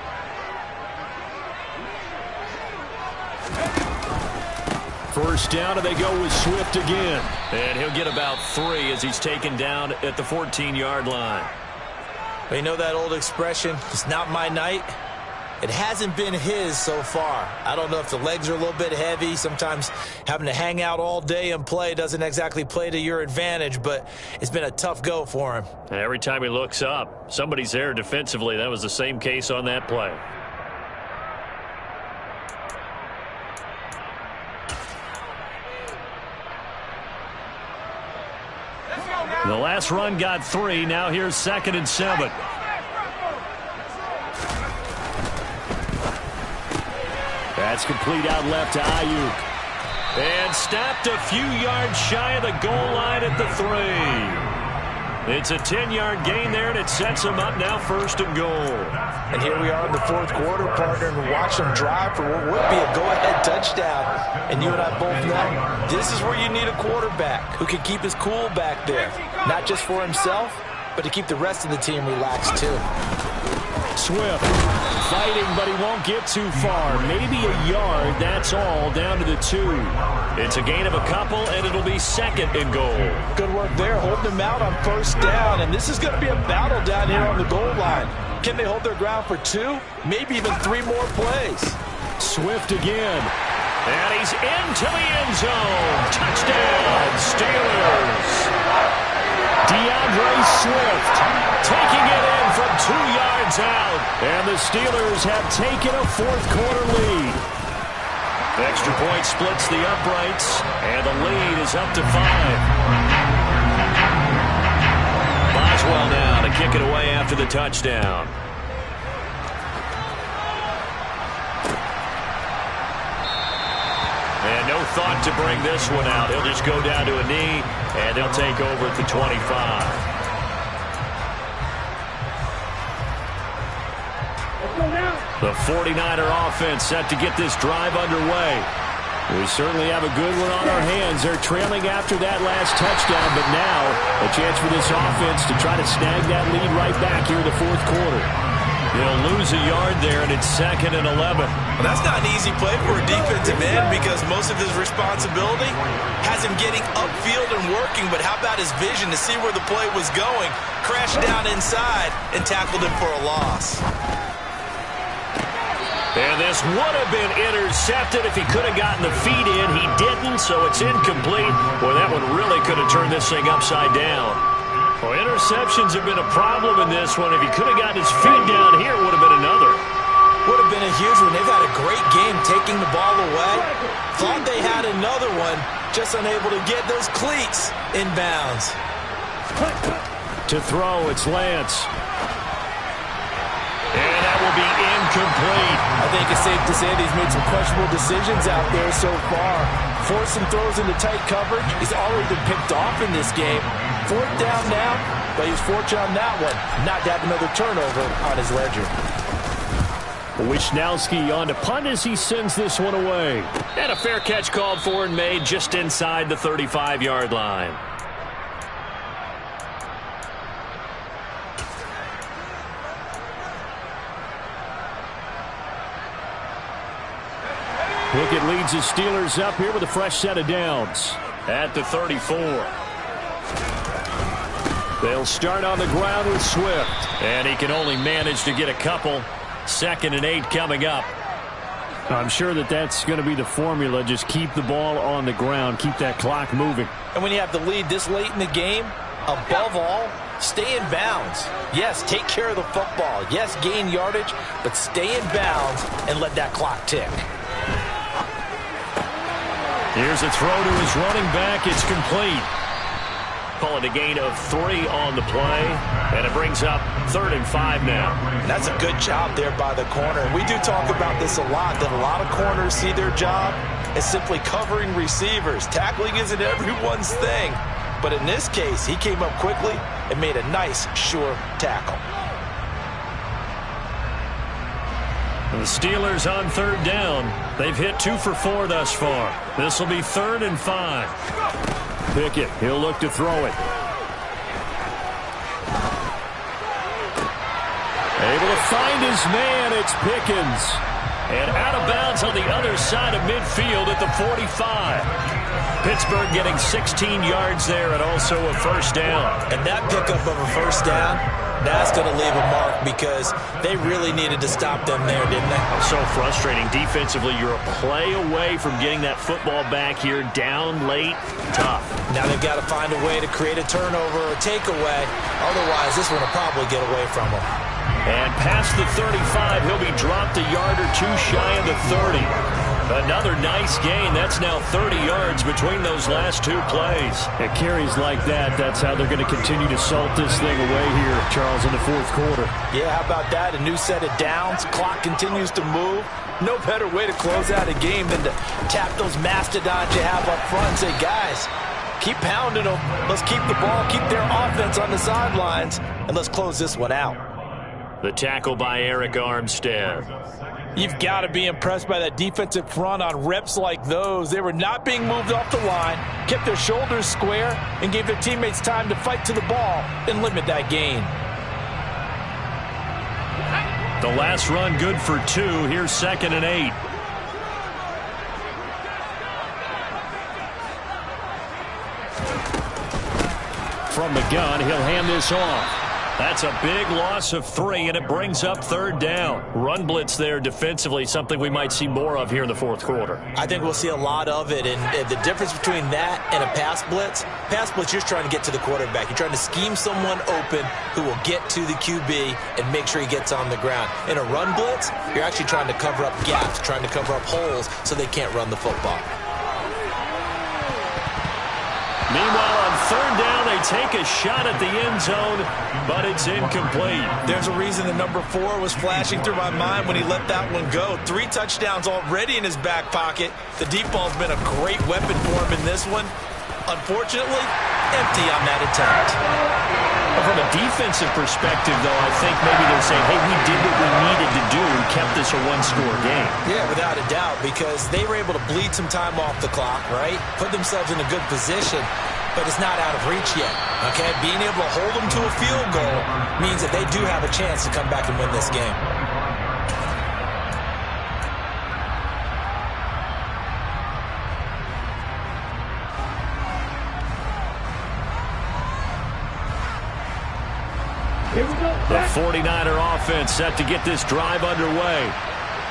First down, and they go with Swift again. And he'll get about 3 as he's taken down at the 14-yard line. But you know that old expression, it's not my night? It hasn't been his so far. I don't know if the legs are a little bit heavy. Sometimes having to hang out all day and play doesn't exactly play to your advantage, but it's been a tough go for him. And every time he looks up, somebody's there defensively. That was the same case on that play. The last run got 3. Now here's 2nd and 7. That's complete out left to Ayuk. And stopped a few yards shy of the goal line at the 3. It's a 10-yard gain there, and it sets them up now 1st and goal. And here we are in the fourth quarter, partner, and watch them drive for what would be a go-ahead touchdown. And you and I both know this is where you need a quarterback who can keep his cool back there. Not just for himself, but to keep the rest of the team relaxed, too. Swift fighting, but he won't get too far. Maybe a yard, that's all, down to the 2. It's a gain of a couple, and it'll be 2nd and goal. Good work there, holding them out on first down, and this is going to be a battle down here on the goal line. Can they hold their ground for 2, maybe even 3 more plays? Swift again. And he's into the end zone. Touchdown, Steelers. DeAndre Swift taking it in from 2 yards out. And the Steelers have taken a fourth quarter lead. Extra point splits the uprights, and the lead is up to 5. Boswell now to kick it away after the touchdown. And no thought to bring this one out. He'll just go down to a knee, and they'll take over at the 25. The 49er offense set to get this drive underway. We certainly have a good one on our hands. They're trailing after that last touchdown, but now a chance for this offense to try to snag that lead right back here in the fourth quarter. They'll lose a yard there, and it's 2nd and 11. Well, that's not an easy play for a defensive end because most of his responsibility has him getting upfield and working, but how about his vision to see where the play was going, crashed down inside, and tackled him for a loss. And this would have been intercepted if he could have gotten the feet in. He didn't, so it's incomplete. Boy, that one really could have turned this thing upside down. Well, interceptions have been a problem in this one. If he could have gotten his feet down here, it would have been another. Would have been a huge one. They've had a great game taking the ball away. Thought they had another one, just unable to get those cleats in bounds. To throw, it's Lance. And that will be incomplete. I think it's safe to say that he's made some questionable decisions out there so far. Forced some throws into tight coverage. He's already been picked off in this game. 4th down now, but he was fortunate on that one. Not to have another turnover on his ledger. Wisnowski on to punt as he sends this one away. And a fair catch called for and made just inside the 35-yard line. Pickett leads his Steelers up here with a fresh set of downs at the 34. They'll start on the ground with Swift. And he can only manage to get a couple. 2nd and 8 coming up. I'm sure that that's going to be the formula. Just keep the ball on the ground. Keep that clock moving. And when you have the lead this late in the game, above all, stay in bounds. Yes, take care of the football. Yes, gain yardage, but stay in bounds and let that clock tick. Here's a throw to his running back. It's complete. Call it a gain of 3 on the play. And it brings up 3rd and 5 now. And that's a good job there by the corner. We do talk about this a lot, that a lot of corners see their job as simply covering receivers. Tackling isn't everyone's thing. But in this case, he came up quickly and made a nice, sure tackle. The Steelers on 3rd down. They've hit 2 for 4 thus far. This will be 3rd and 5. Pickett, he'll look to throw it. Able to find his man, it's Pickens. And out of bounds on the other side of midfield at the 45. Pittsburgh getting 16 yards there and also a 1st down. And that pickup of a 1st down, that's going to leave a mark because they really needed to stop them there, didn't they? So frustrating. Defensively, you're a play away from getting that football back here down late. Tough. Now they've got to find a way to create a turnover or a takeaway. Otherwise, this one will probably get away from them. And past the 35, he'll be dropped a yard or 2 shy of the 30. Another nice gain. That's now 30 yards between those last 2 plays. It carries like that. That's how they're going to continue to salt this thing away here, Charles, in the 4th quarter. Yeah, how about that? A new set of downs. Clock continues to move. No better way to close out a game than to tap those mastodons you have up front and say, guys, keep pounding them. Let's keep the ball, keep their offense on the sidelines, and let's close this one out. The tackle by Eric Armstead. You've got to be impressed by that defensive front on reps like those. They were not being moved off the line, kept their shoulders square, and gave their teammates time to fight to the ball and limit that gain. The last run good for 2. Here's 2nd and 8. From the gun, he'll hand this off. That's a big loss of 3, and it brings up 3rd down. Run blitz there defensively, something we might see more of here in the 4th quarter. I think we'll see a lot of it, and the difference between that and a pass blitz, you're trying to get to the quarterback. You're trying to scheme someone open who will get to the QB and make sure he gets on the ground. In a run blitz, you're actually trying to cover up gaps, trying to cover up holes so they can't run the football. Meanwhile, on 3rd down, they take a shot at the end zone, but it's incomplete. There's a reason the number 4 was flashing through my mind when he let that one go. 3 touchdowns already in his back pocket. The deep ball's been a great weapon for him in this one. Unfortunately, empty on that attempt. From a defensive perspective, though, I think maybe they're saying, hey, we did what we needed to do and kept this a one-score game. Yeah, without a doubt, because they were able to bleed some time off the clock, right? Put themselves in a good position, but it's not out of reach yet, okay? Being able to hold them to a field goal means that they do have a chance to come back and win this game. The 49er offense set to get this drive underway.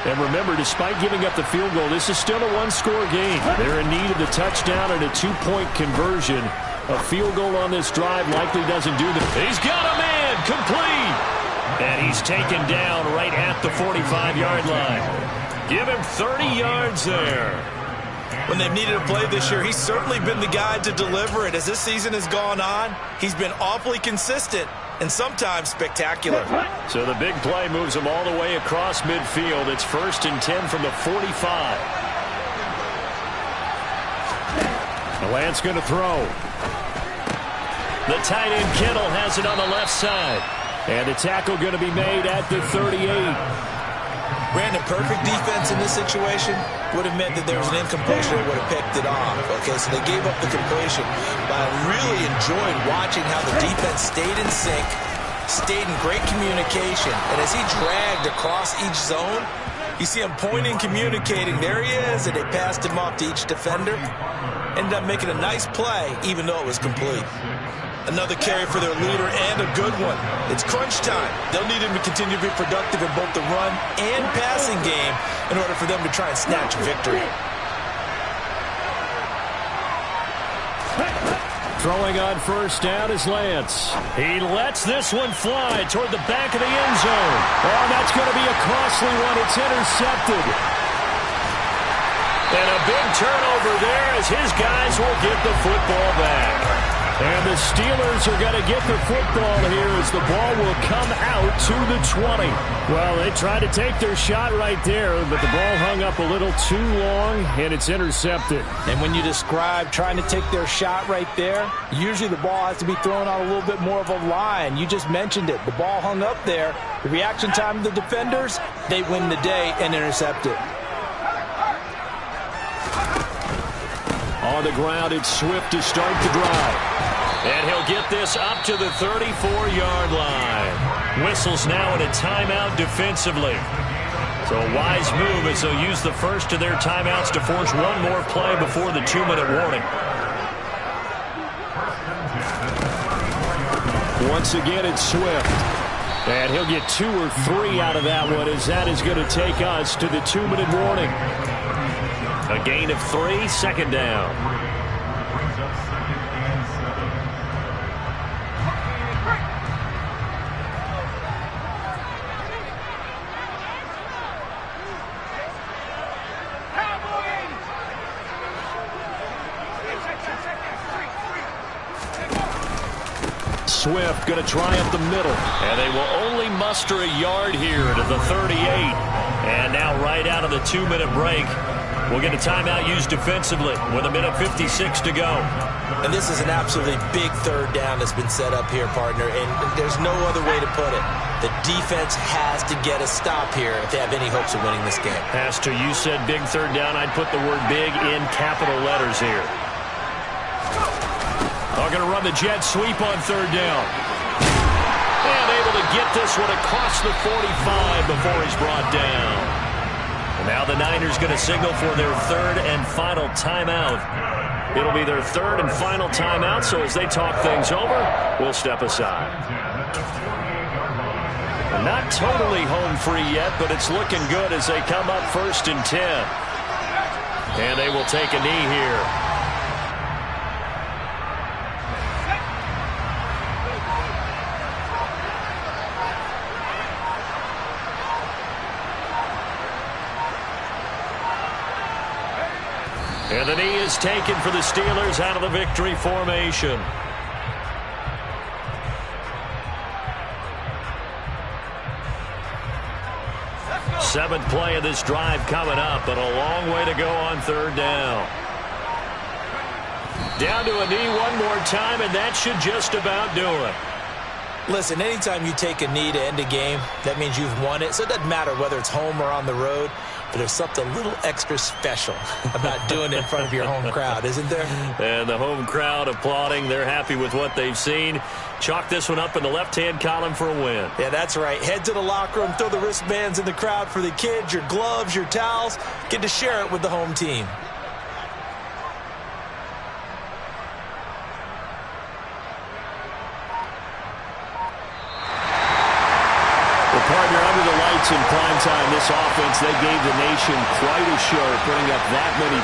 And remember, despite giving up the field goal, this is still a one-score game. They're in need of the touchdown and a 2-point conversion. A field goal on this drive likely doesn't do the... He's got a man, complete! And he's taken down right at the 45-yard line. Give him 30 yards there. When they've needed a play this year, he's certainly been the guy to deliver it. As this season has gone on, he's been awfully consistent and sometimes spectacular. So the big play moves him all the way across midfield. It's 1st and 10 from the 45. Lance going to throw. The tight end Kittle has it on the left side. And the tackle going to be made at the 38. Brandon, perfect defense in this situation would have meant that there was an incompletion that would have picked it off. Okay, so they gave up the completion. But I really enjoyed watching how the defense stayed in sync, stayed in great communication. And as he dragged across each zone, you see him pointing, communicating. There he is, and they passed him off to each defender. Ended up making a nice play, even though it was complete. Another carry for their leader, and a good one. It's crunch time. They'll need him to continue to be productive in both the run and passing game in order for them to try and snatch victory. Throwing on 1st down is Lance. He lets this one fly toward the back of the end zone. Oh, that's going to be a costly one. It's intercepted. And a big turnover there as his guys will get the football back. And the Steelers are going to get the football here as the ball will come out to the 20. Well, they tried to take their shot right there, but the ball hung up a little too long, and it's intercepted. And when you describe trying to take their shot right there, usually the ball has to be thrown on a little bit more of a line. You just mentioned it. The ball hung up there. The reaction time of the defenders, they win the day and intercept it. On the ground, it's Swift to start the drive. And he'll get this up to the 34-yard line. Whistles now in a timeout defensively. So a wise move as they'll use the first of their timeouts to force one more play before the 2-minute warning. Once again, it's Swift. And he'll get 2 or 3 out of that one as that is going to take us to the 2-minute warning. A gain of 3, 2nd down. Swift going to try up the middle. And they will only muster a yard here to the 38. And now right out of the 2-minute break, we'll get a timeout used defensively with 1:56 to go. And this is an absolutely big 3rd down that's been set up here, partner. And there's no other way to put it. The defense has to get a stop here if they have any hopes of winning this game. Has to. You said big 3rd down. I'd put the word big in capital letters here. They're going to run the jet sweep on 3rd down. And able to get this one across the 45 before he's brought down. And now the Niners going to signal for their 3rd and final timeout. It'll be their 3rd and final timeout, so as they talk things over, we'll step aside. Not totally home free yet, but it's looking good as they come up 1st and 10. And they will take a knee here. And the knee is taken for the Steelers out of the victory formation. Seventh play of this drive coming up, but a long way to go on third down. Down to a knee one more time, and that should just about do it. Listen, anytime you take a knee to end a game, that means you've won it. So it doesn't matter whether it's home or on the road, but there's something a little extra special about doing it in front of your home crowd, isn't there? And the home crowd applauding. They're happy with what they've seen. Chalk this one up in the left-hand column for a win. Yeah, that's right. Head to the locker room, throw the wristbands in the crowd for the kids, your gloves, your towels. Get to share it with the home team. Partner, under the lights in prime time, this offense, they gave the nation quite a show, putting up that many